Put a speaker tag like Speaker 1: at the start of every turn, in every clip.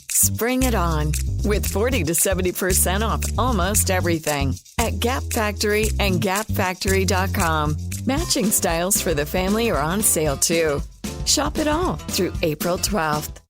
Speaker 1: Spring it on with 40 to 70% off almost everything at Gap Factory and gapfactory.com. Matching styles for the family are on sale too. Shop it all through April 12th.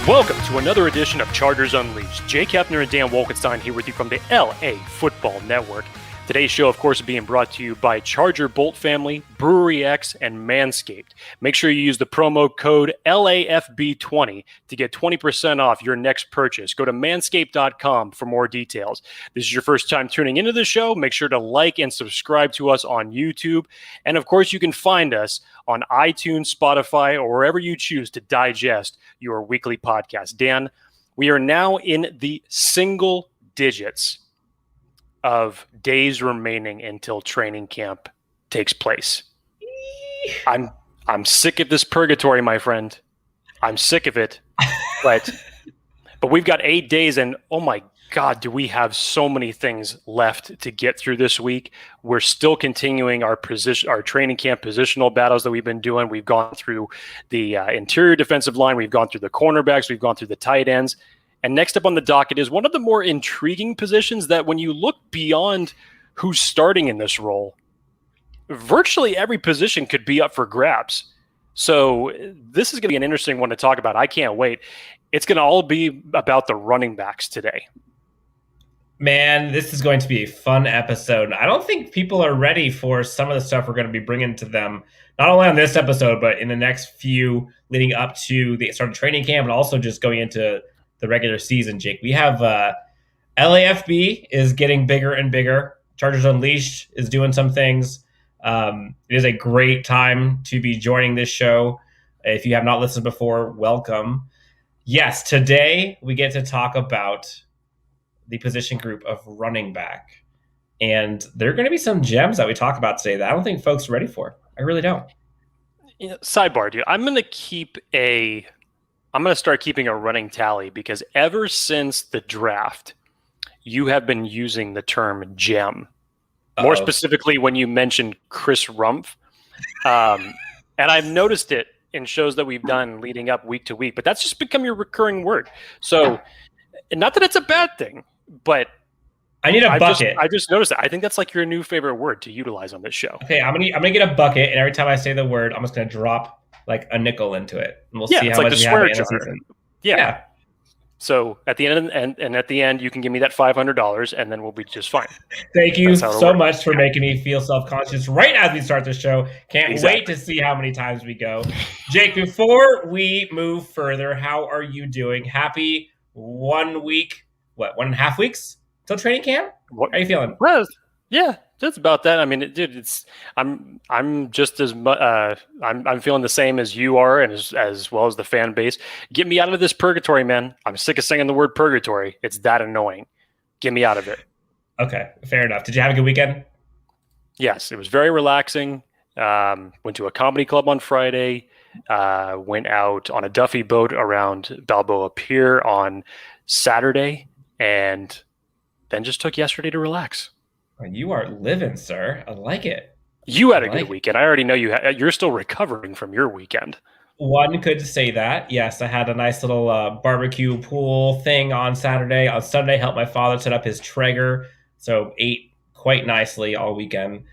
Speaker 2: Welcome to another edition of Chargers Unleashed. Jake Hepner and Dan Wolkenstein here with you from the LA Football Network. Today's show, of course, is being brought to you by Charger Bolt Family, Brewery X, and Manscaped. Make sure you use the promo code LAFB20 to get 20% off your next purchase. Go to manscaped.com for more details. This is your first time tuning into the show. Make sure to like and subscribe to us on YouTube. And, of course, you can find us on iTunes, Spotify, or wherever you choose to digest your weekly podcast. Dan, we are now in the single digits of days remaining until training camp takes place. I'm sick of this purgatory, my friend. I'm sick of it. But we've got 8 days, and oh my God, do we have so many things left to get through this week. We're still continuing our training camp positional battles that we've been doing. We've gone through the interior defensive line. We've gone through the cornerbacks. We've gone through the tight ends. And next up on the docket is one of the more intriguing positions that when you look beyond who's starting in this role, virtually every position could be up for grabs. So this is going to be an interesting one to talk about. I can't wait. It's going to all be about the running backs today.
Speaker 3: Man, this is going to be a fun episode. I don't think people are ready for some of the stuff we're going to be bringing to them, not only on this episode, but in the next few leading up to the start of training camp and also just going into the regular season, Jake. We have LAFB is getting bigger and bigger. Chargers Unleashed is doing some things. It is a great time to be joining this show. If you have not listened before, welcome. Yes, today we get to talk about the position group of running back. And there are going to be some gems that we talk about today that I don't think folks are ready for. I really don't.
Speaker 2: Sidebar, dude. I'm going to start keeping a running tally because ever since the draft, you have been using the term gem. More specifically, when you mentioned Chris Rumpf. And I've noticed it in shows that we've done leading up week to week, but that's just become your recurring word. So, not that it's a bad thing, but
Speaker 3: I need a bucket.
Speaker 2: I just noticed that. I think that's like your new favorite word to utilize on this show.
Speaker 3: Okay, I'm gonna get a bucket, and every time I say the word, I'm just gonna drop like a nickel into it, and we'll see how
Speaker 2: like
Speaker 3: much
Speaker 2: the
Speaker 3: we have
Speaker 2: swear
Speaker 3: in
Speaker 2: jar.
Speaker 3: the season.
Speaker 2: Yeah. So at the end, and at the end, you can give me that $500, and then we'll be just fine.
Speaker 3: Thank you so much for making me feel self-conscious right as we start the show. Can't wait to see how many times we go. Jake, before we move further, how are you doing? Happy 1 week, 1.5 weeks till training camp? How are you feeling?
Speaker 2: Well, yeah, just about that. I mean, dude, I'm just as much. I'm feeling the same as you are, and as well as the fan base. Get me out of this purgatory, man. I'm sick of saying the word purgatory. It's that annoying. Get me out of it.
Speaker 3: Okay, fair enough. Did you have a good weekend?
Speaker 2: Yes, it was very relaxing. Went to a comedy club on Friday. Went out on a Duffy boat around Balboa Pier on Saturday, and then just took yesterday to relax.
Speaker 3: You are living, sir. I like it.
Speaker 2: You had a good weekend. I already know you're still recovering from your weekend.
Speaker 3: One could say that. Yes, I had a nice little barbecue pool thing on Saturday. On Sunday, helped my father set up his Traeger, so ate quite nicely all weekend.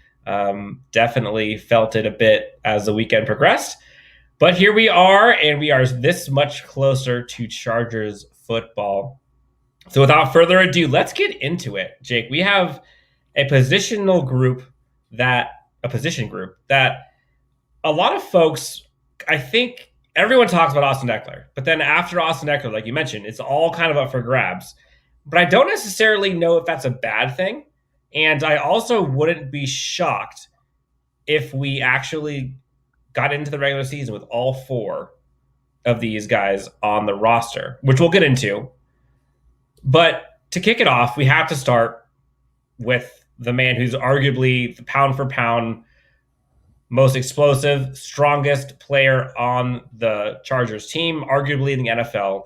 Speaker 3: Definitely felt it a bit as the weekend progressed. But here we are, and we are this much closer to Chargers football. So without further ado, let's get into it, Jake. We have a position group that a lot of folks, I think everyone talks about Austin Ekeler, but then after Austin Ekeler, like you mentioned, it's all kind of up for grabs. But I don't necessarily know if that's a bad thing. And I also wouldn't be shocked if we actually got into the regular season with all four of these guys on the roster, which we'll get into. But to kick it off, we have to start with the man who's arguably the pound for pound most explosive, strongest player on the Chargers team, arguably in the NFL,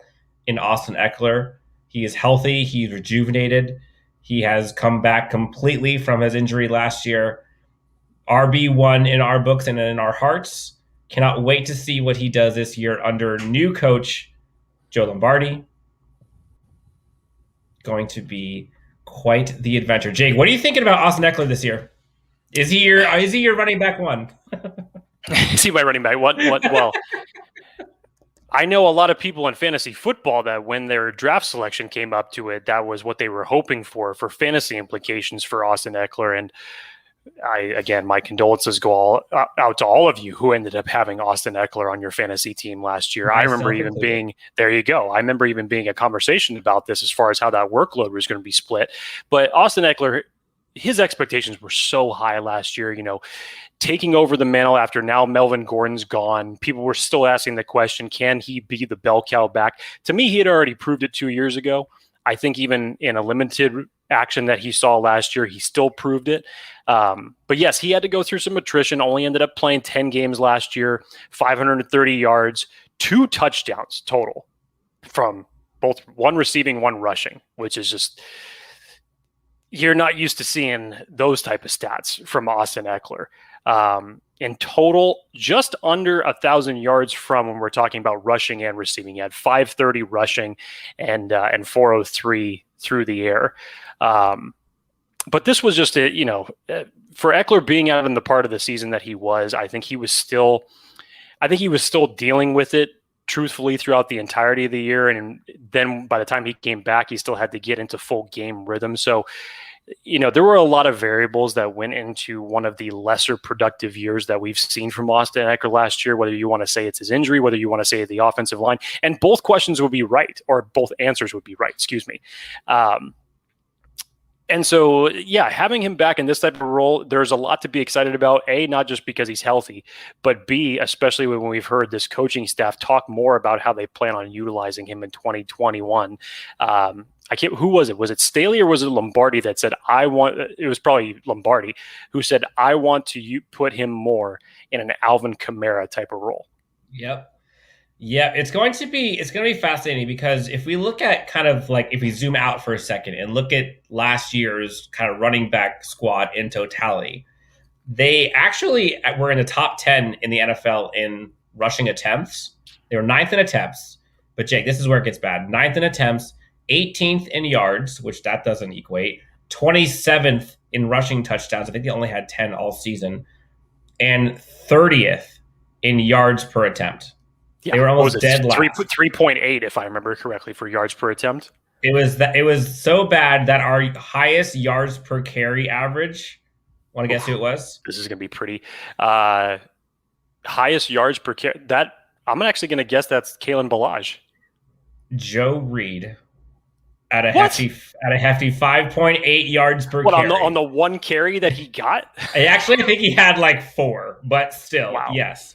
Speaker 3: in Austin Ekeler. He is healthy. He's rejuvenated. He has come back completely from his injury last year. RB1 in our books and in our hearts. Cannot wait to see what he does this year under new coach Joe Lombardi. Going to be quite the adventure. Jake, what are you thinking about Austin Ekeler this year? Is he your running back one?
Speaker 2: Is he my running back? What? Well, I know a lot of people in fantasy football that when their draft selection came up to it, that was what they were hoping for fantasy implications for Austin Ekeler. And my condolences go out to all of you who ended up having Austin Ekeler on your fantasy team last year. I remember even being a conversation about this as far as how that workload was going to be split. But Austin Ekeler, his expectations were so high last year, taking over the mantle after now Melvin Gordon's gone. People were still asking the question, can he be the bell cow back? To me, he had already proved it 2 years ago. I think even in a limited action that he saw last year, he still proved it. But yes, he had to go through some attrition, only ended up playing 10 games last year, 530 yards, 2 touchdowns total from both one receiving, one rushing, which is just, you're not used to seeing those type of stats from Austin Ekeler. In total, just under 1,000 yards from when we're talking about rushing and receiving. He had 530 rushing and 403 through the air. But this was just for Ekeler being out in the part of the season that he was, I think he was still dealing with it truthfully throughout the entirety of the year. And then by the time he came back, he still had to get into full game rhythm. So, there were a lot of variables that went into one of the lesser productive years that we've seen from Austin Ekeler last year, whether you want to say it's his injury, whether you want to say the offensive line, and both questions would be right, or both answers would be right, excuse me. And so, having him back in this type of role, there's a lot to be excited about. A, not just because he's healthy, but B, especially when we've heard this coaching staff talk more about how they plan on utilizing him in 2021. Who was it? Was it Staley or was it Lombardi that said, it was probably Lombardi who said, I want to put him more in an Alvin Kamara type of role.
Speaker 3: Yep. Yeah, it's going to be fascinating because if we look at if we zoom out for a second and look at last year's kind of running back squad in totality, they actually were in the top 10 in the NFL in rushing attempts. They were 9th in attempts, but Jake, this is where it gets bad. 9th in attempts, 18th in yards, which that doesn't equate, 27th in rushing touchdowns. I think they only had 10 all season, and 30th in yards per attempt.
Speaker 2: Yeah,
Speaker 3: they were almost dead last.
Speaker 2: 3.8, if I remember correctly, for yards per attempt.
Speaker 3: It was so bad that our highest yards per carry average. Want to guess who it was?
Speaker 2: This is going to be pretty. Highest yards per carry. That I'm actually going to guess that's Kalen Ballage.
Speaker 3: Joe Reed at a hefty 5.8 yards per carry.
Speaker 2: On the one carry that he got?
Speaker 3: I think he had like 4, but still, wow. Yes.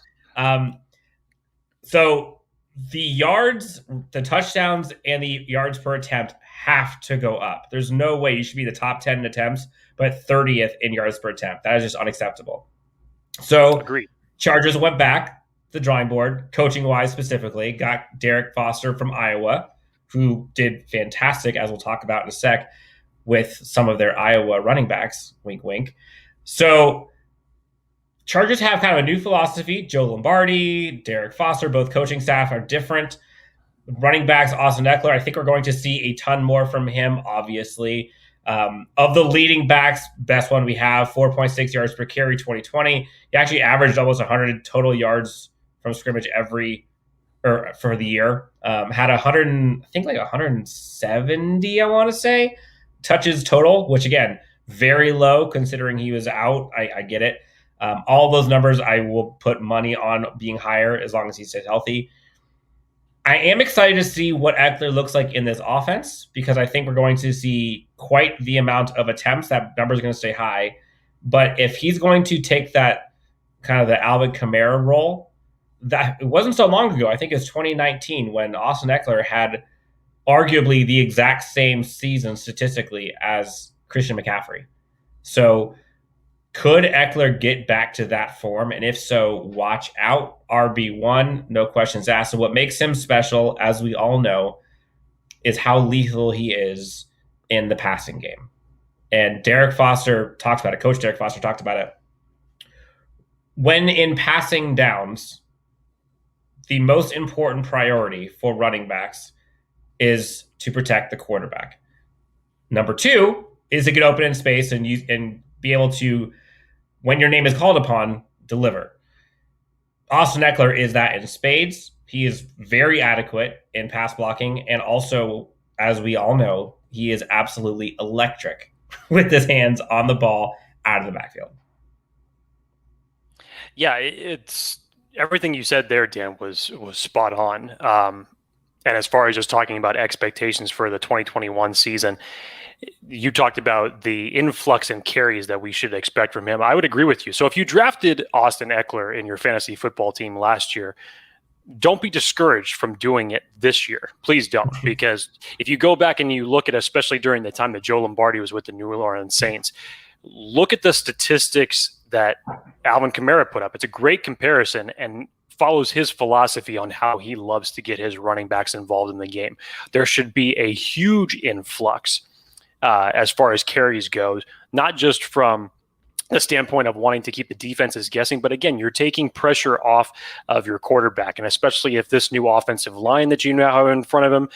Speaker 3: So the yards, the touchdowns, and the yards per attempt have to go up. There's no way you should be the top 10 in attempts, but 30th in yards per attempt. That is just unacceptable. So
Speaker 2: agreed.
Speaker 3: Chargers went back to the drawing board, coaching-wise specifically, got Derrick Foster from Iowa, who did fantastic, as we'll talk about in a sec, with some of their Iowa running backs, wink, wink. So Chargers have kind of a new philosophy. Joe Lombardi, Derrick Foster, both coaching staff are different. Running backs, Austin Ekeler, I think we're going to see a ton more from him, obviously. Of the leading backs, best one we have, 4.6 yards per carry, 2020. He actually averaged almost 100 total yards from scrimmage for the year. Had 170, I want to say, touches total, which again, very low considering he was out. I get it. All those numbers I will put money on being higher as long as he stays healthy. I am excited to see what Ekeler looks like in this offense because I think we're going to see quite the amount of attempts. That number is going to stay high. But if he's going to take that kind of the Alvin Kamara role, that it wasn't so long ago. I think it's 2019 when Austin Ekeler had arguably the exact same season statistically as Christian McCaffrey. So Could Ekeler get back to that form? And if so, watch out. RB1, no questions asked. And what makes him special, as we all know, is how lethal he is in the passing game. And Derrick Foster talked about it. Coach Derrick Foster talked about it. When in passing downs, the most important priority for running backs is to protect the quarterback. Number two is to get open in space and be able to, when your name is called upon, deliver. Austin Ekeler is that in spades. He is very adequate in pass blocking, and also, as we all know, he is absolutely electric with his hands on the ball out of the backfield.
Speaker 2: Yeah, it's everything you said there, Dan, was spot on. And as far as just talking about expectations for the 2021 season, you talked about the influx in carries that we should expect from him. I would agree with you. So if you drafted Austin Ekeler in your fantasy football team last year, don't be discouraged from doing it this year. Please don't, because if you go back and you look at, especially during the time that Joe Lombardi was with the New Orleans Saints, look at the statistics that Alvin Kamara put up. It's a great comparison and follows his philosophy on how he loves to get his running backs involved in the game. There should be a huge influx as far as carries goes, not just from the standpoint of wanting to keep the defenses guessing, but again, you're taking pressure off of your quarterback, and especially if this new offensive line that you now have in front of him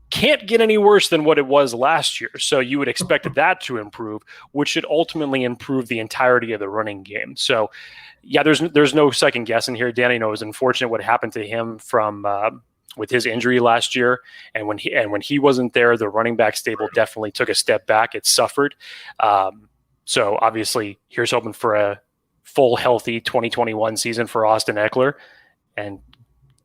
Speaker 2: can't get any worse than what it was last year. So you would expect that to improve, which should ultimately improve the entirety of the running game. So yeah, there's no second guessing here. Danny, it was unfortunate what happened to him from with his injury last year, and when he wasn't there, the running back stable definitely took a step back. It suffered. So obviously, here's hoping for a full, healthy 2021 season for Austin Ekeler, and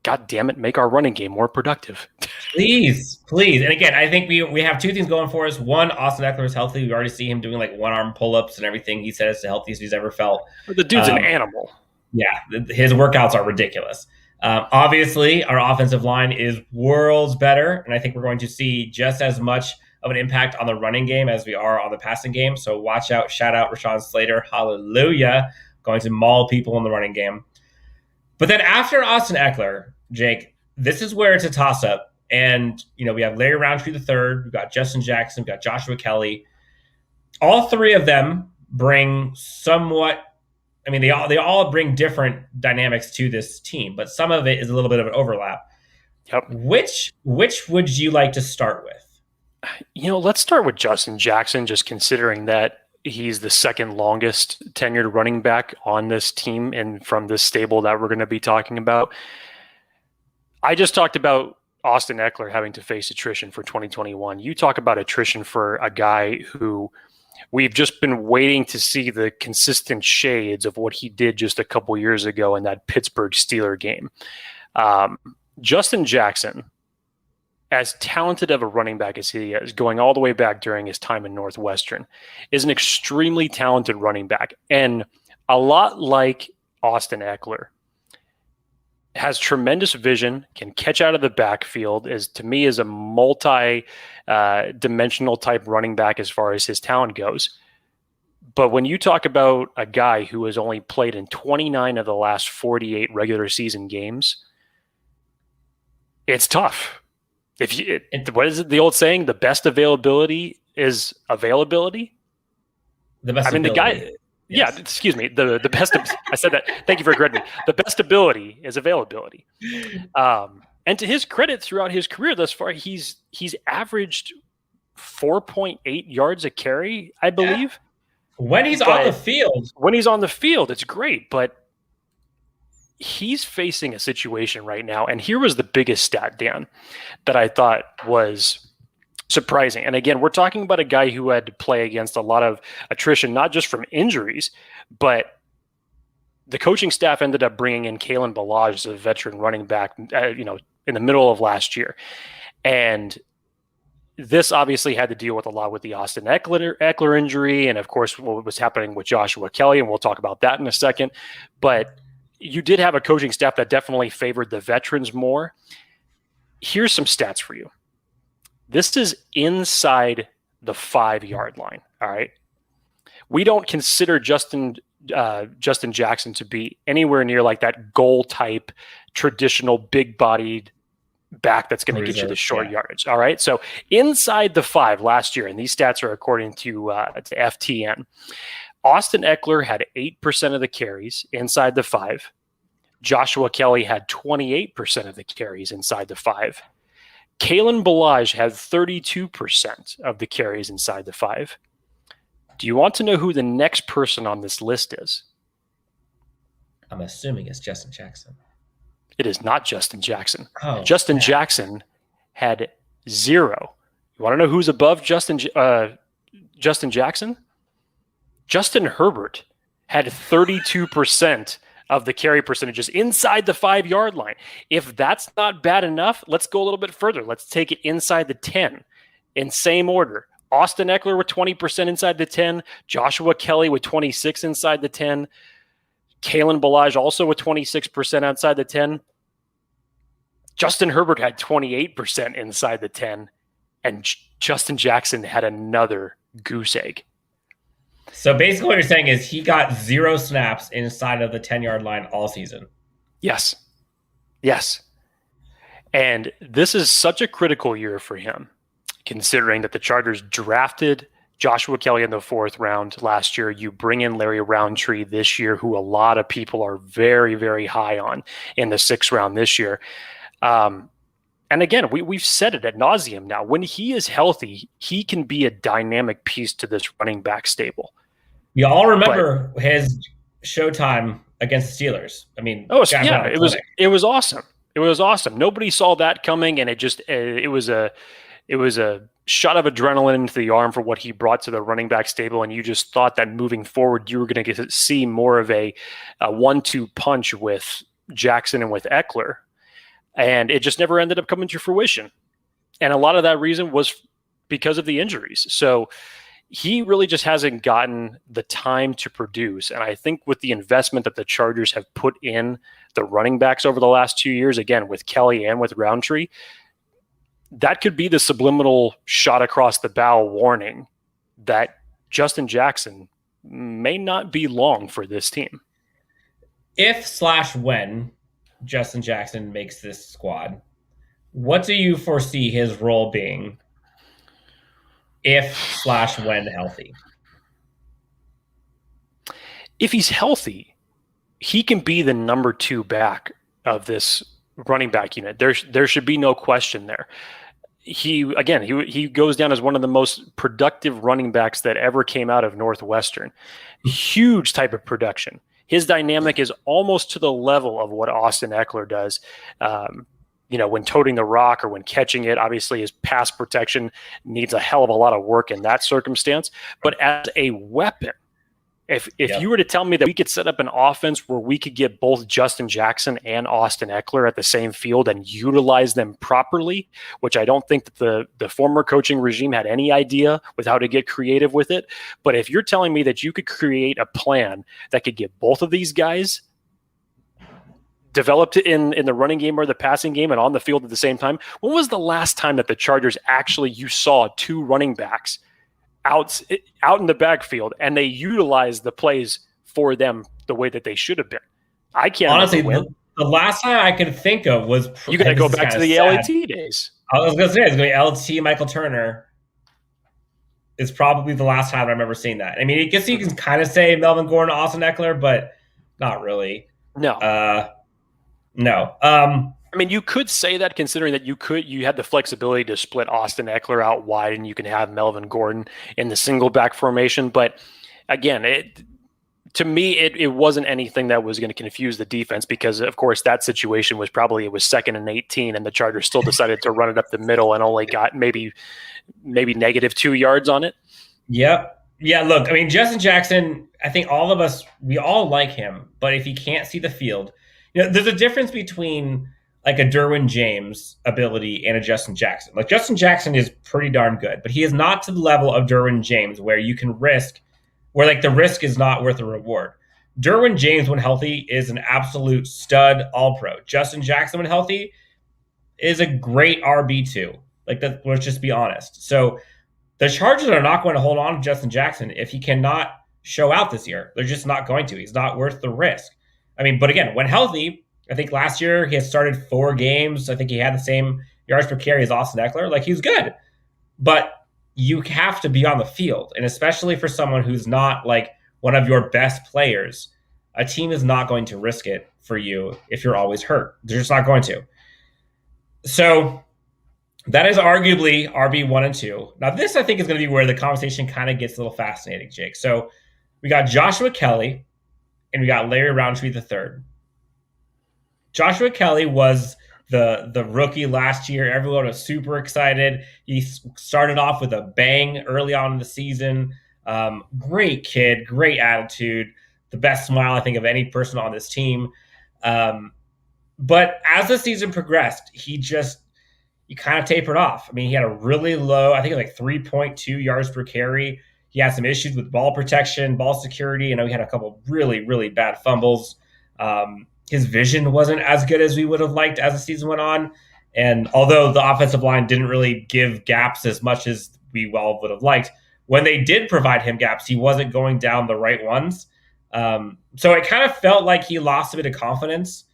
Speaker 2: God damn it, make our running game more productive.
Speaker 3: Please. And again, I think we have two things going for us. One, Austin Ekeler is healthy. We already see him doing like one-arm pull-ups and everything. He said it's the healthiest he's ever felt.
Speaker 2: The dude's an animal.
Speaker 3: Yeah, his workouts are ridiculous. Obviously, our offensive line is worlds better, and I think we're going to see just as much of an impact on the running game as we are on the passing game. So watch out. Shout out Rashawn Slater. Hallelujah. Going to maul people in the running game. But then after Austin Ekeler, Jake, this is where it's a toss-up. And, we have Larry Roundtree III. We've got Justin Jackson. We've got Joshua Kelley. All three of them bring they all bring different dynamics to this team, but some of it is a little bit of an overlap.
Speaker 2: Yep.
Speaker 3: Which would you like to start with?
Speaker 2: Let's start with Justin Jackson, just considering that he's the second longest tenured running back on this team and from this stable that we're going to be talking about. I just talked about Austin Ekeler having to face attrition for 2021. You talk about attrition for a guy who we've just been waiting to see the consistent shades of what he did just a couple years ago in that Pittsburgh Steelers game. Justin Jackson, as talented of a running back as he is, going all the way back during his time in Northwestern, is an extremely talented running back. And a lot like Austin Ekeler, has tremendous vision, can catch out of the backfield, is a multi-dimensional type running back as far as his talent goes. But when you talk about a guy who has only played in 29 of the last 48 regular season games, it's tough. What is it, the old saying? The best availability is availability.
Speaker 3: The best.
Speaker 2: The guy. Yes. Yeah, excuse me. The best. I said that. Thank you for correcting me. The best ability is availability. And to his credit, throughout his career thus far, he's averaged 4.8 yards a carry, I believe.
Speaker 3: Yeah. When he's on the field.
Speaker 2: When he's on the field, it's great, but he's facing a situation right now, and here was the biggest stat, Dan, that I thought was surprising. And again, we're talking about a guy who had to play against a lot of attrition, not just from injuries, but the coaching staff ended up bringing in Kalen Ballage as a veteran running back, in the middle of last year. And this obviously had to deal with a lot with the Austin Ekeler injury, and of course what was happening with Joshua Kelley, and we'll talk about that in a second. But you did have a coaching staff that definitely favored the veterans more. Here's some stats for you. This is inside the 5-yard line, all right? we don't consider Justin Jackson to be anywhere near like that goal type, traditional big bodied back that's going to get you the short yardage. All right. So inside the 5 last year, and these stats are according to FTN, Austin Ekeler had 8% of the carries inside the 5. Joshua Kelley had 28% of the carries inside the 5. Kalen Ballage had 32% of the carries inside the 5. Do you want to know who the next person on this list is?
Speaker 3: I'm assuming it's Justin Jackson.
Speaker 2: It is not Justin Jackson.
Speaker 3: Oh,
Speaker 2: Justin Jackson had 0. You want to know who's above Justin Jackson? Justin Herbert had 32% of the carry percentages inside the 5-yard line. If that's not bad enough, let's go a little bit further. Let's take it inside the 10 in same order. Austin Ekeler with 20% inside the 10. Joshua Kelley with 26 inside the 10. Kalen Ballage also with 26% outside the 10. Justin Herbert had 28% inside the 10. And Justin Jackson had another goose egg.
Speaker 3: So basically what you're saying is he got 0 snaps inside of the 10-yard line all season.
Speaker 2: Yes. And this is such a critical year for him, considering that the Chargers drafted Joshua Kelley in the 4th round last year. You bring in Larry Roundtree this year, who a lot of people are very, very high on in the 6th round this year. And again, we've said it ad nauseum now. When he is healthy, he can be a dynamic piece to this running back stable.
Speaker 3: We all remember his showtime against the Steelers. I mean,
Speaker 2: it was awesome. It was awesome. Nobody saw that coming, and it was a shot of adrenaline into the arm for what he brought to the running back stable, and you just thought that moving forward, you were going to get to see more of a 1-2 punch with Jackson and with Ekeler, and it just never ended up coming to fruition. And a lot of that reason was because of the injuries. So he really just hasn't gotten the time to produce. And I think with the investment that the Chargers have put in the running backs over the last 2 years, again, with Kelley and with Roundtree, that could be the subliminal shot across the bow warning that Justin Jackson may not be long for this team.
Speaker 3: If/when Justin Jackson makes this squad, what do you foresee his role being if/when healthy?
Speaker 2: If he's healthy, he can be the number 2 back of this running back unit. There should be no question there. He goes down as one of the most productive running backs that ever came out of Northwestern. Huge type of production. His dynamic is almost to the level of what Austin Ekeler does. When toting the rock or when catching it. Obviously his pass protection needs a hell of a lot of work in that circumstance. But as a weapon, if you were to tell me that we could set up an offense where we could get both Justin Jackson and Austin Ekeler at the same field and utilize them properly, which I don't think that the former coaching regime had any idea with how to get creative with it. But if you're telling me that you could create a plan that could get both of these guys developed in the running game or the passing game and on the field at the same time, when was the last time that the Chargers you saw 2 running backs out in the backfield and they utilized the plays for them the way that they should have been? I can't
Speaker 3: honestly. The last time I could think of was
Speaker 2: you got to go back to the LAT days.
Speaker 3: I was going to say it's going to be LT Michael Turner. Is probably the last time I remember seeing that. I mean, I guess you can kind of say Melvin Gordon, Austin Ekeler, but not really.
Speaker 2: No.
Speaker 3: No.
Speaker 2: I mean, you could say that considering that you had the flexibility to split Austin Ekeler out wide and you can have Melvin Gordon in the single back formation. But again, to me, it wasn't anything that was going to confuse the defense because, of course, that situation was probably it was 2nd and 18 and the Chargers still decided to run it up the middle and only got maybe negative 2 yards on it.
Speaker 3: Yep. Yeah, look, I mean, Justin Jackson, I think all of us, we all like him, but if he can't see the field, there's a difference between like a Derwin James ability and a Justin Jackson. Like Justin Jackson is pretty darn good, but he is not to the level of Derwin James where you can where like the risk is not worth the reward. Derwin James, when healthy, is an absolute stud all-pro. Justin Jackson, when healthy, is a great RB2. Like let's just be honest. So the Chargers are not going to hold on to Justin Jackson if he cannot show out this year. They're just not going to. He's not worth the risk. I mean, but again, when healthy, I think last year he had started 4 games. I think he had the same yards per carry as Austin Ekeler. Like, he was good. But you have to be on the field. And especially for someone who's not like one of your best players, a team is not going to risk it for you if you're always hurt. They're just not going to. So that is arguably RB1 and 2. Now, this I think is going to be where the conversation kind of gets a little fascinating, Jake. So we got Joshua Kelley and we got Larry Roundtree III. Joshua Kelley was the rookie last year. Everyone was super excited. He started off with a bang early on in the season. Great kid, great attitude, the best smile I think of any person on this team. But as the season progressed, he kind of tapered off. I mean, he had a really low, I think like 3.2 yards per carry. He had some issues with ball protection, ball security. I know he had a couple really, really bad fumbles. His vision wasn't as good as we would have liked as the season went on. And although the offensive line didn't really give gaps as much as we well would have liked, when they did provide him gaps, he wasn't going down the right ones. So it kind of felt like he lost a bit of confidence.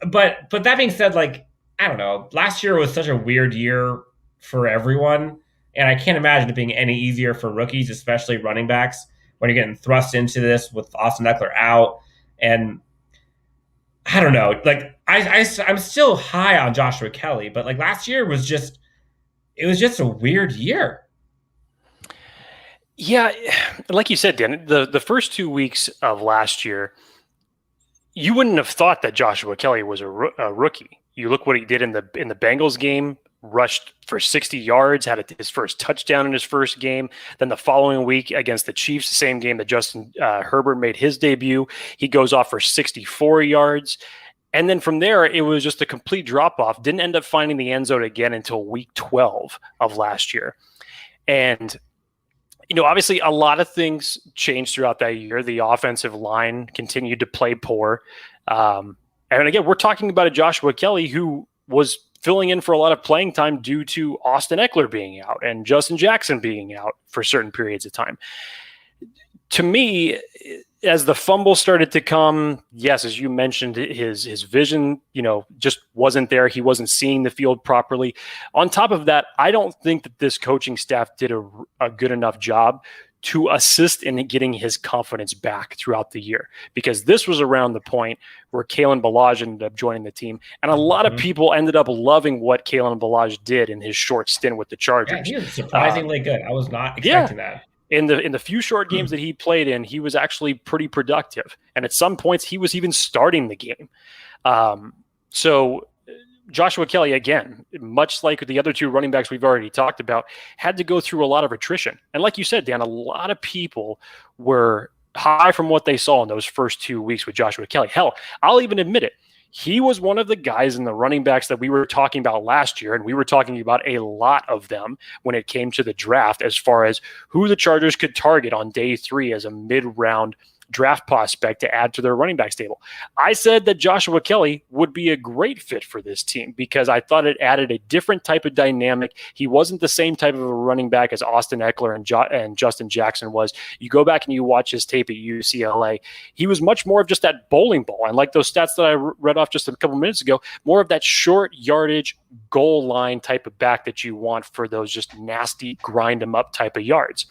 Speaker 3: But that being said, like, I don't know, last year was such a weird year for everyone. And I can't imagine it being any easier for rookies, especially running backs, when you're getting thrust into this with Austin Ekeler out. And I don't know, like I'm still high on Joshua Kelley, but like last year was just a weird year.
Speaker 2: Yeah, like you said, Dan, the first 2 weeks of last year, you wouldn't have thought that Joshua Kelley was a rookie. You look what he did in the Bengals game, rushed for 60 yards, had his first touchdown in his first game. Then the following week against the Chiefs, the same game that Justin Herbert made his debut, he goes off for 64 yards. And then from there, it was just a complete drop-off. Didn't end up finding the end zone again until week 12 of last year. And, you know, obviously a lot of things changed throughout that year. The offensive line continued to play poor. And again, we're talking about a Joshua Kelley who was filling in for a lot of playing time due to Austin Ekeler being out and Justin Jackson being out for certain periods of time. To me, as the fumble started to come, yes, as you mentioned, his vision, you know, just wasn't there. He wasn't seeing the field properly. On top of that, I don't think that this coaching staff did a good enough job to assist in getting his confidence back throughout the year, because this was around the point where Kalen Ballage ended up joining the team. And a lot of people ended up loving what Kalen Ballage did in his short stint with the Chargers.
Speaker 3: Yeah, he was surprisingly good. I was not expecting that.
Speaker 2: In the few short games that he played in, he was actually pretty productive. And at some points, he was even starting the game. So Joshua Kelley, again, much like the other two running backs we've already talked about, had to go through a lot of attrition. And like you said, Dan, a lot of people were high from what they saw in those first 2 weeks with Joshua Kelley. Hell, I'll even admit it. He was one of the guys in the running backs that we were talking about last year, and we were talking about a lot of them when it came to the draft as far as who the Chargers could target on day 3 as a mid-round draft prospect to add to their running back stable. I said that Joshua Kelley would be a great fit for this team because I thought it added a different type of dynamic. He wasn't the same type of a running back as Austin Ekeler and Justin Jackson was. You go back and you watch his tape at UCLA, he was much more of just that bowling ball. And like those stats that I read off just a couple minutes ago, more of that short yardage goal line type of back that you want for those just nasty grind them up type of yards.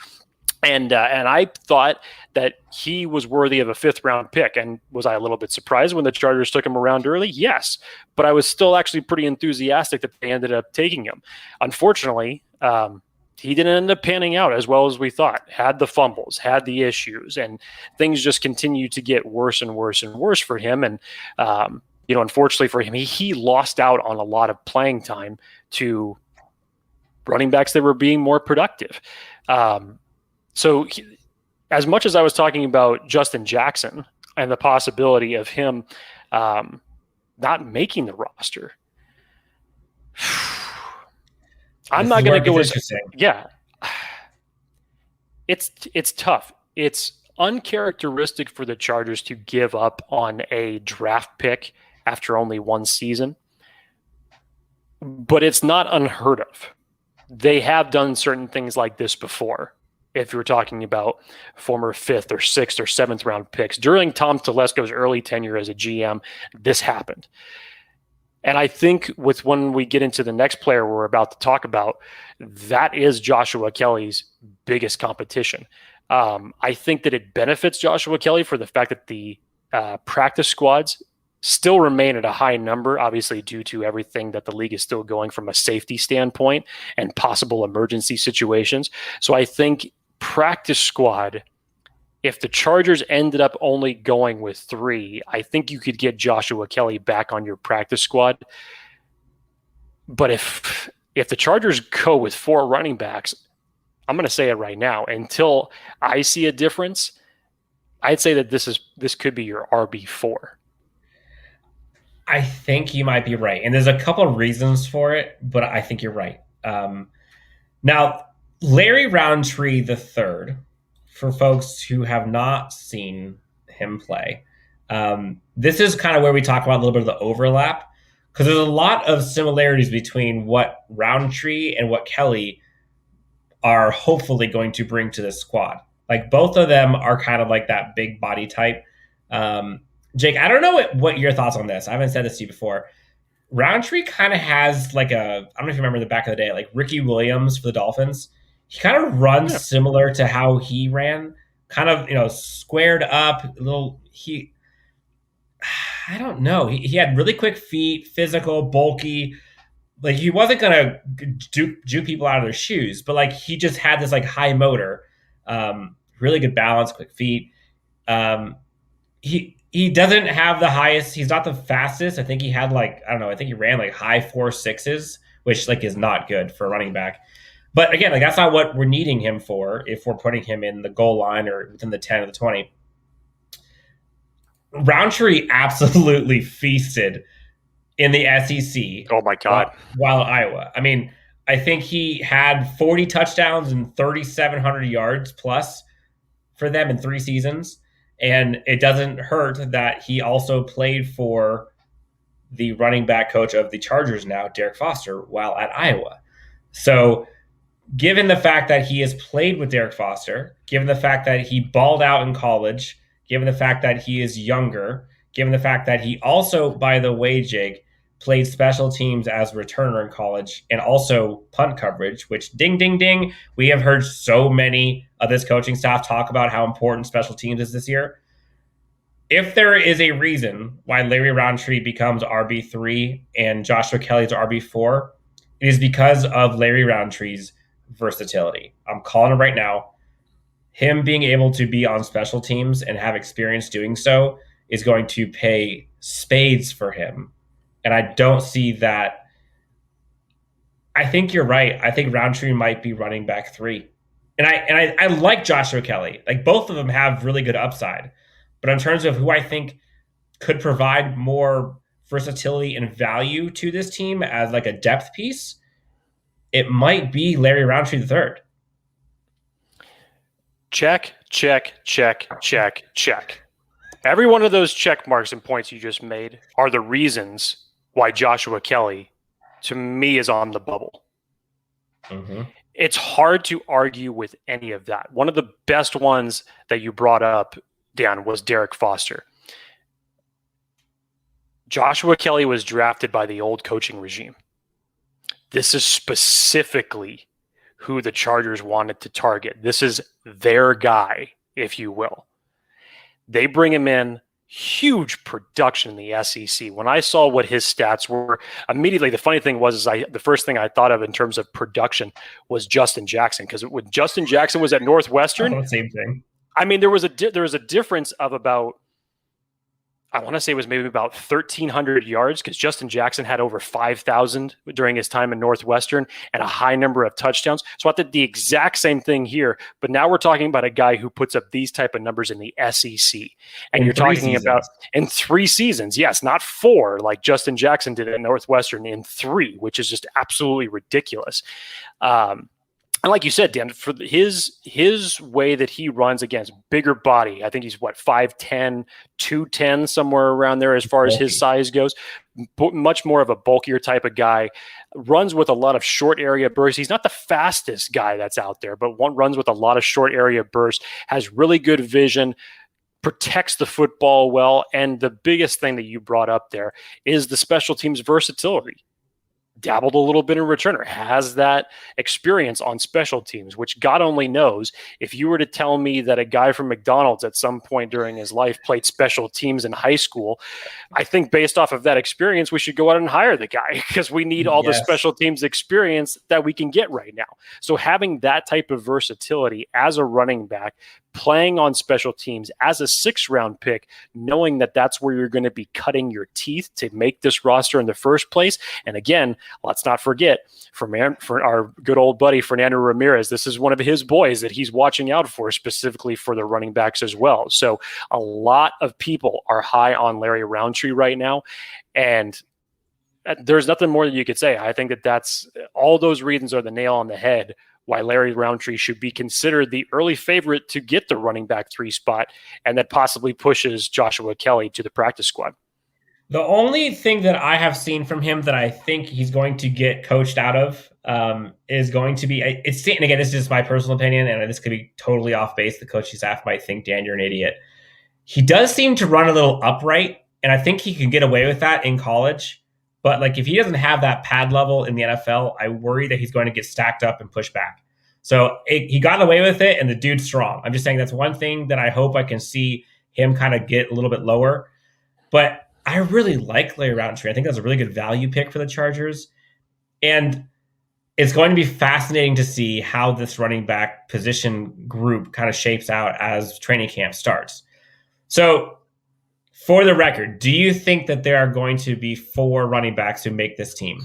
Speaker 2: And I thought that he was worthy of a 5th-round pick. And was I a little bit surprised when the Chargers took him around early? Yes. But I was still actually pretty enthusiastic that they ended up taking him. Unfortunately, he didn't end up panning out as well as we thought. Had the fumbles, had the issues, and things just continued to get worse and worse and worse for him. And, unfortunately for him, he lost out on a lot of playing time to running backs that were being more productive. So as much as I was talking about Justin Jackson and the possibility of him not making the roster, I'm not going to go as – yeah. It's tough. It's uncharacteristic for the Chargers to give up on a draft pick after only one season, but it's not unheard of. They have done certain things like this before. if you're talking about former 5th or 6th or 7th round picks. During Tom Telesco's early tenure as a GM, this happened. And I think when we get into the next player we're about to talk about, that is Joshua Kelley's biggest competition. I think that it benefits Joshua Kelley for the fact that the practice squads still remain at a high number, obviously due to everything that the league is still going from a safety standpoint and possible emergency situations. So I think practice squad, if the Chargers ended up only going with 3, I think you could get Joshua Kelley back on your practice squad. But if the Chargers go with 4 running backs, I'm going to say it right now, until I see a difference, I'd say that this could be your RB4.
Speaker 3: I think you might be right. And there's a couple of reasons for it, but I think you're right. Now, Larry Roundtree III, for folks who have not seen him play, this is kind of where we talk about a little bit of the overlap, because there's a lot of similarities between what Roundtree and what Kelley are hopefully going to bring to this squad. Like, both of them are kind of like that big body type. Jake, I don't know what your thoughts on this. I haven't said this to you before. Roundtree kind of has like I don't know if you remember the back of the day, like Ricky Williams for the Dolphins. He kind of runs similar to how he ran, kind of, squared up, I don't know. He had really quick feet, physical, bulky. Like, he wasn't going to juke people out of their shoes, but like, he just had this like high motor, really good balance, quick feet. He doesn't have the highest. He's not the fastest. I think he had I think he ran like high 4.6s, which like is not good for a running back. But again, like, that's not what we're needing him for if we're putting him in the goal line or within the 10 or the 20. Roundtree absolutely feasted in the SEC.
Speaker 2: Oh my God.
Speaker 3: While at Iowa. I mean, I think he had 40 touchdowns and 3,700 yards plus for them in 3 seasons. And it doesn't hurt that he also played for the running back coach of the Chargers now, Derrick Foster, while at Iowa. So given the fact that he has played with Derrick Foster, given the fact that he balled out in college, given the fact that he is younger, given the fact that he also, by the way, Jake, played special teams as a returner in college and also punt coverage, which ding, ding, ding. We have heard so many of this coaching staff talk about how important special teams is this year. If there is a reason why Larry Roundtree becomes RB3 and Joshua Kelley's RB4, it is because of Larry Roundtree's versatility. I'm calling it right now. Him being able to be on special teams and have experience doing so is going to pay spades for him. And I don't see that. I think you're right. I think Roundtree might be running back 3. And I like Joshua Kelley. Like, both of them have really good upside. But in terms of who I think could provide more versatility and value to this team as like a depth piece, it might be Larry Roundtree III.
Speaker 2: Check, check, check, check, check. Every one of those check marks and points you just made are the reasons why Joshua Kelley, to me, is on the bubble.
Speaker 3: Mm-hmm.
Speaker 2: It's hard to argue with any of that. One of the best ones that you brought up, Dan, was Derrick Foster. Joshua Kelley was drafted by the old coaching regime. This is specifically who the Chargers wanted to target. This is their guy, if you will. They bring him in, huge production in the SEC. When I saw what his stats were, immediately the funny thing was the first thing I thought of in terms of production was Justin Jackson, because when Justin Jackson was at Northwestern,
Speaker 3: same thing.
Speaker 2: I mean, there was a difference of about, I want to say it was maybe about 1,300 yards, because Justin Jackson had over 5,000 during his time in Northwestern and a high number of touchdowns. So I did the exact same thing here, but now we're talking about a guy who puts up these type of numbers in the SEC. And you're talking about in 3 seasons. Yes, not 4 like Justin Jackson did at Northwestern, in 3, which is just absolutely ridiculous. And like you said, Dan, for his way that he runs against bigger body, I think he's 5'10", 210, somewhere around there as far as his size goes. Much more of a bulkier type of guy. Runs with a lot of short area bursts. He's not the fastest guy that's out there, but runs with a lot of short area bursts, has really good vision, protects the football well. And the biggest thing that you brought up there is the special teams versatility. Dabbled a little bit in returner, has that experience on special teams, which God only knows. If you were to tell me that a guy from McDonald's at some point during his life played special teams in high school, I think based off of that experience, we should go out and hire the guy because we need all the special teams experience that we can get right now. So having that type of versatility as a running back, playing on special teams as a 6th-round pick, knowing that that's where you're going to be cutting your teeth to make this roster in the first place. And again, let's not forget, for our good old buddy Fernando Ramirez, this is one of his boys that he's watching out for, specifically for the running backs as well. So a lot of people are high on Larry Roundtree right now, and there's nothing more that you could say. I think that's all those reasons are the nail on the head why Larry Roundtree should be considered the early favorite to get the running back 3 spot, and that possibly pushes Joshua Kelley to the practice squad.
Speaker 3: The only thing that I have seen from him that I think he's going to get coached out of is going to be, and again, this is just my personal opinion, and this could be totally off base. The coaching staff might think, Dan, you're an idiot. He does seem to run a little upright, and I think he can get away with that in college. But like, if he doesn't have that pad level in the NFL, I worry that he's going to get stacked up and pushed back. So he got away with it, and the dude's strong. I'm just saying that's one thing that I hope I can see him kind of get a little bit lower. But I really like Larry Roundtree. I think that's a really good value pick for the Chargers. And it's going to be fascinating to see how this running back position group kind of shapes out as training camp starts. So for the record, do you think that there are going to be 4 running backs who make this team?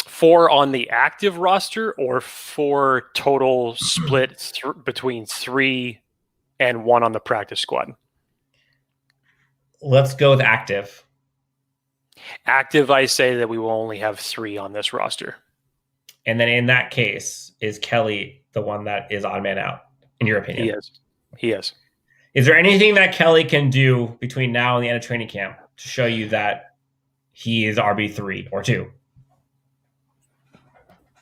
Speaker 2: 4 on the active roster, or 4 total split between 3 and 1 on the practice squad?
Speaker 3: Let's go with active.
Speaker 2: Active, I say that we will only have 3 on this roster.
Speaker 3: And then in that case, is Kelley the one that is odd man out, in your opinion?
Speaker 2: He is.
Speaker 3: Is there anything that Kelley can do between now and the end of training camp to show you that he is RB3 or 2?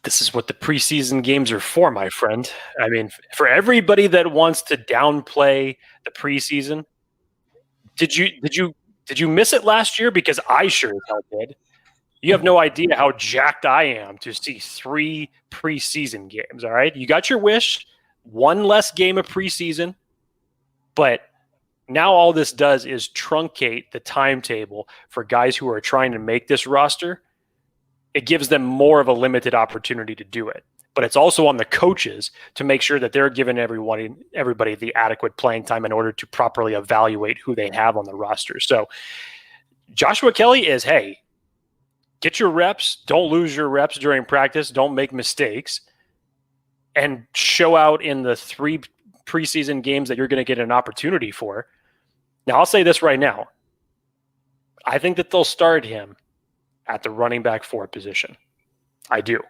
Speaker 2: This is what the preseason games are for, my friend. I mean, for everybody that wants to downplay the preseason, did you miss it last year? Because I sure as hell did. You have no idea how jacked I am to see 3 preseason games, all right? You got your wish, 1 less game of preseason, but now all this does is truncate the timetable for guys who are trying to make this roster. It gives them more of a limited opportunity to do it. But it's also on the coaches to make sure that they're giving everybody the adequate playing time in order to properly evaluate who they have on the roster. So Joshua Kelley is, hey, get your reps. Don't lose your reps during practice. Don't make mistakes. And show out in the 3 preseason games that you're going to get an opportunity for. Now, I'll say this right now. I think that they'll start him at the running back 4 position. I do.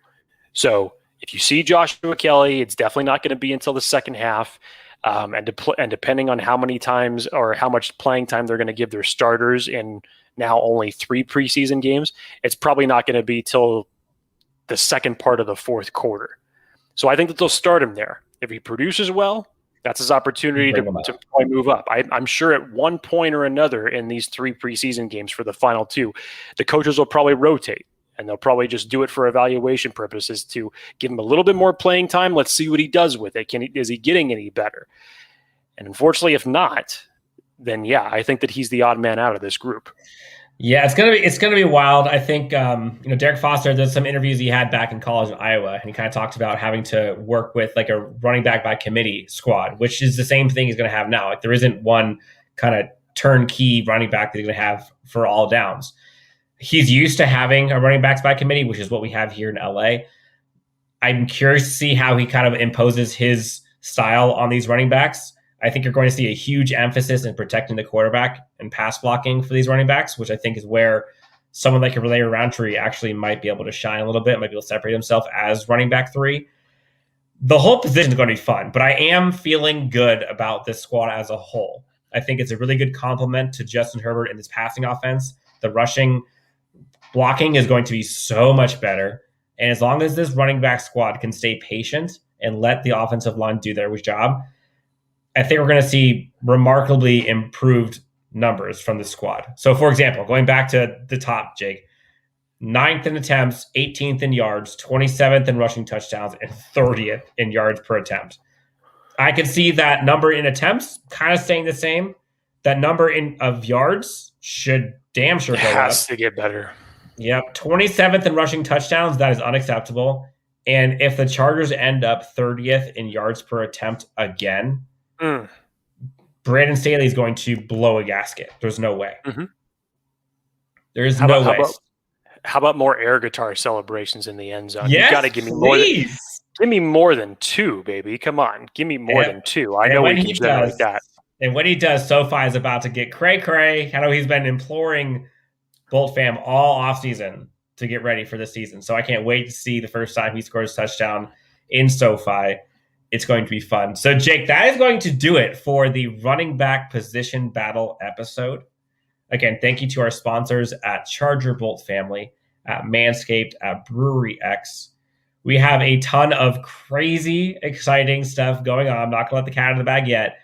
Speaker 2: So if you see Joshua Kelley, it's definitely not going to be until the second half. And depending on how many times or how much playing time they're going to give their starters in now only 3 preseason games, it's probably not going to be till the second part of the 4th quarter. So I think that they'll start him there. If he produces well, that's his opportunity to probably move up. I'm sure at one point or another in these 3 preseason games for the final 2, the coaches will probably rotate, and they'll probably just do it for evaluation purposes to give him a little bit more playing time. Let's see what he does with it. Is he getting any better? And unfortunately, if not, then yeah, I think that he's the odd man out of this group.
Speaker 3: Yeah, it's gonna be wild. I think Derrick Foster did some interviews he had back in college in Iowa, and he kind of talked about having to work with like a running back by committee squad, which is the same thing he's going to have now. Like there isn't one kind of turnkey running back that he's going to have for all downs. He's used to having a running backs by committee, which is what we have here in LA. I'm curious to see how he kind of imposes his style on these running backs. I think you're going to see a huge emphasis in protecting the quarterback and pass blocking for these running backs, which I think is where someone like a Larry Roundtree actually might be able to shine a little bit, might be able to separate himself as running back 3. The whole position is going to be fun, but I am feeling good about this squad as a whole. I think it's a really good complement to Justin Herbert in this passing offense. The rushing blocking is going to be so much better. And as long as this running back squad can stay patient and let the offensive line do their job, I think we're going to see remarkably improved numbers from the squad. So, for example, going back to the top, Jake, 9th in attempts, 18th in yards, 27th in rushing touchdowns, and 30th in yards per attempt. I can see that number in attempts kind of staying the same. That number of yards should damn sure go up. It
Speaker 2: has to get better.
Speaker 3: Yep. 27th in rushing touchdowns, that is unacceptable. And if the Chargers end up 30th in yards per attempt again, Brandon Staley is going to blow a gasket. There's no way.
Speaker 2: Mm-hmm.
Speaker 3: There's no way.
Speaker 2: How about more air guitar celebrations in the end zone?
Speaker 3: Yes,
Speaker 2: you got to give me more. Give me more than 2, baby. Come on, give me more than 2. I know we can generate that.
Speaker 3: And when he does, SoFi is about to get cray-cray. I know he's been imploring Bolt fam all offseason to get ready for the season. So I can't wait to see the first time he scores a touchdown in SoFi. It's going to be fun. So, Jake, that is going to do it for the running back position battle episode. Again, thank you to our sponsors at Charger Bolt Family, at Manscaped, at Brewery X. We have a ton of crazy, exciting stuff going on. I'm not going to let the cat out of the bag yet,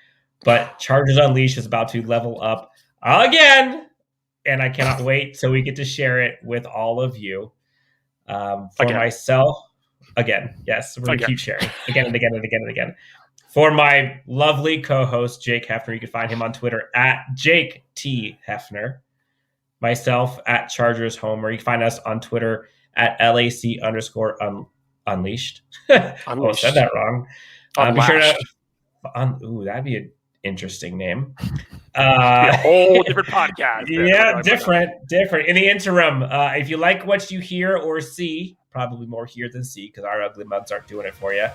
Speaker 3: but Chargers Unleashed is about to level up again, and I cannot wait till we get to share it with all of you. Myself, again, yes, we're going to keep sharing again and again and again and again. For my lovely co-host, Jake Hefner, you can find him on Twitter at Jake T. Hefner. Myself at Chargers Homer. You can find us on Twitter at LAC_Unleashed. Oh, I said that wrong. Be sure to. That'd be an interesting name.
Speaker 2: A whole different podcast.
Speaker 3: Yeah, different. In the interim, if you like what you hear or see, probably more hear than see because our ugly mugs aren't doing it for you.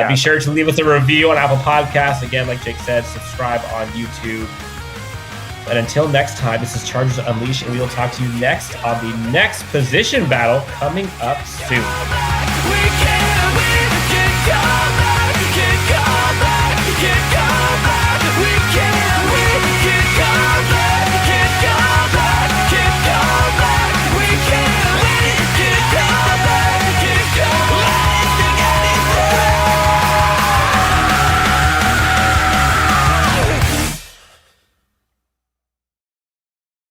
Speaker 3: Be sure to leave us a review on Apple Podcasts. Again, like Jake said, subscribe on YouTube. And until next time, this is Chargers Unleashed, and we will talk to you next on the next position battle coming up soon.